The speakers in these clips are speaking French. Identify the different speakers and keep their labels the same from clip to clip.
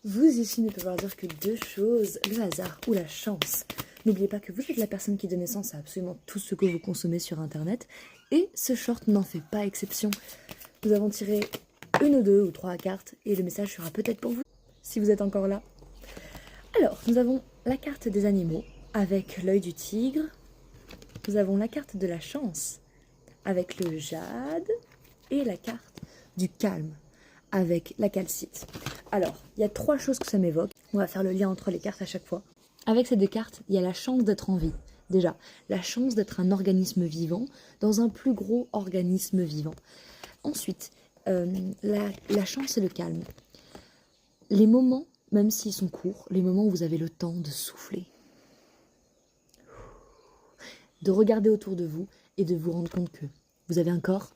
Speaker 1: Vous ici ne peut vouloir dire que deux choses, le hasard ou la chance. N'oubliez pas que vous êtes la personne qui donne naissance à absolument tout ce que vous consommez sur internet et ce short n'en fait pas exception. Nous avons tiré une ou deux ou trois cartes et le message sera peut-être pour vous si vous êtes encore là. Alors, nous avons la carte des animaux avec l'œil du tigre. Nous avons la carte de la chance avec le jade et la carte du calme avec la calcite. Alors, il y a trois choses que ça m'évoque. On va faire le lien entre les cartes à chaque fois. Avec ces deux cartes, il y a la chance d'être en vie. Déjà, la chance d'être un organisme vivant dans un plus gros organisme vivant. Ensuite, la chance et le calme. Les moments, même s'ils sont courts, les moments où vous avez le temps de souffler, de regarder autour de vous et de vous rendre compte que vous avez un corps,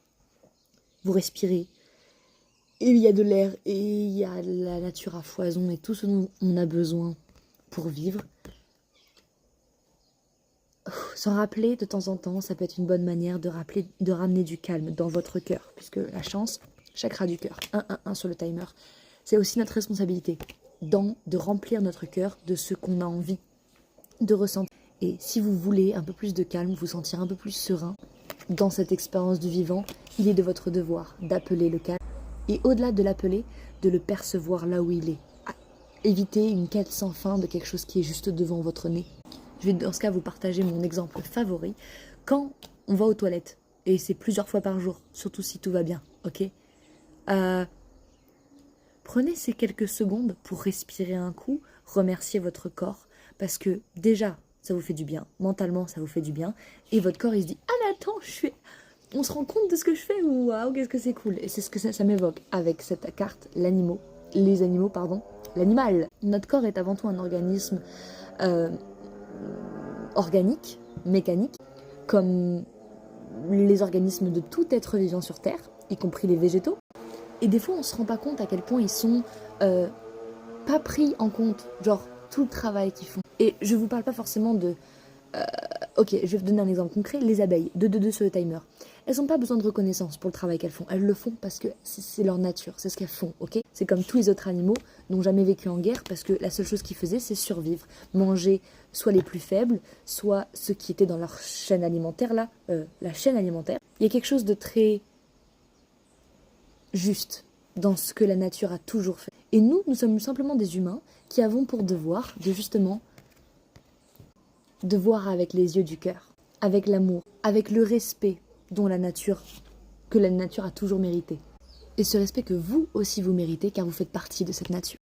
Speaker 1: vous respirez, et il y a de l'air, et il y a la nature à foison, et tout ce dont on a besoin pour vivre. S'en rappeler de temps en temps, ça peut être une bonne manière de ramener du calme dans votre cœur, puisque la chance, chakra du cœur, 1-1-1 sur le timer, c'est aussi notre responsabilité de remplir notre cœur de ce qu'on a envie de ressentir. Et si vous voulez un peu plus de calme, vous sentir un peu plus serein dans cette expérience du vivant, il est de votre devoir d'appeler le calme. Et au-delà de l'appeler, de le percevoir là où il est. Éviter une quête sans fin de quelque chose qui est juste devant votre nez. Je vais dans ce cas vous partager mon exemple favori. Quand on va aux toilettes, et c'est plusieurs fois par jour, surtout si tout va bien, ok, prenez ces quelques secondes pour respirer un coup, remercier votre corps, parce que déjà, ça vous fait du bien, mentalement ça vous fait du bien, et votre corps il se dit « Ah mais attends, on se rend compte de ce que je fais, waouh, qu'est-ce que c'est cool !» Et c'est ce que ça m'évoque avec cette carte, l'animal. Notre corps est avant tout un organisme organique, mécanique, comme les organismes de tout être vivant sur Terre, y compris les végétaux. Et des fois, on ne se rend pas compte à quel point ils sont pas pris en compte, genre tout le travail qu'ils font. Et je vous parle pas forcément de... ok, je vais vous donner un exemple concret. Les abeilles, 2-2-2 sur le timer. Elles n'ont pas besoin de reconnaissance pour le travail qu'elles font. Elles le font parce que c'est leur nature, c'est ce qu'elles font, ok. C'est comme tous les autres animaux n'ont jamais vécu en guerre parce que la seule chose qu'ils faisaient, c'est survivre. Manger soit les plus faibles, soit ceux qui étaient dans leur chaîne alimentaire, là, la chaîne alimentaire. Il y a quelque chose de très juste dans ce que la nature a toujours fait. Et nous sommes simplement des humains qui avons pour devoir de justement de voir avec les yeux du cœur, avec l'amour, avec le respect que la nature a toujours mérité. Et ce respect que vous aussi vous méritez car vous faites partie de cette nature.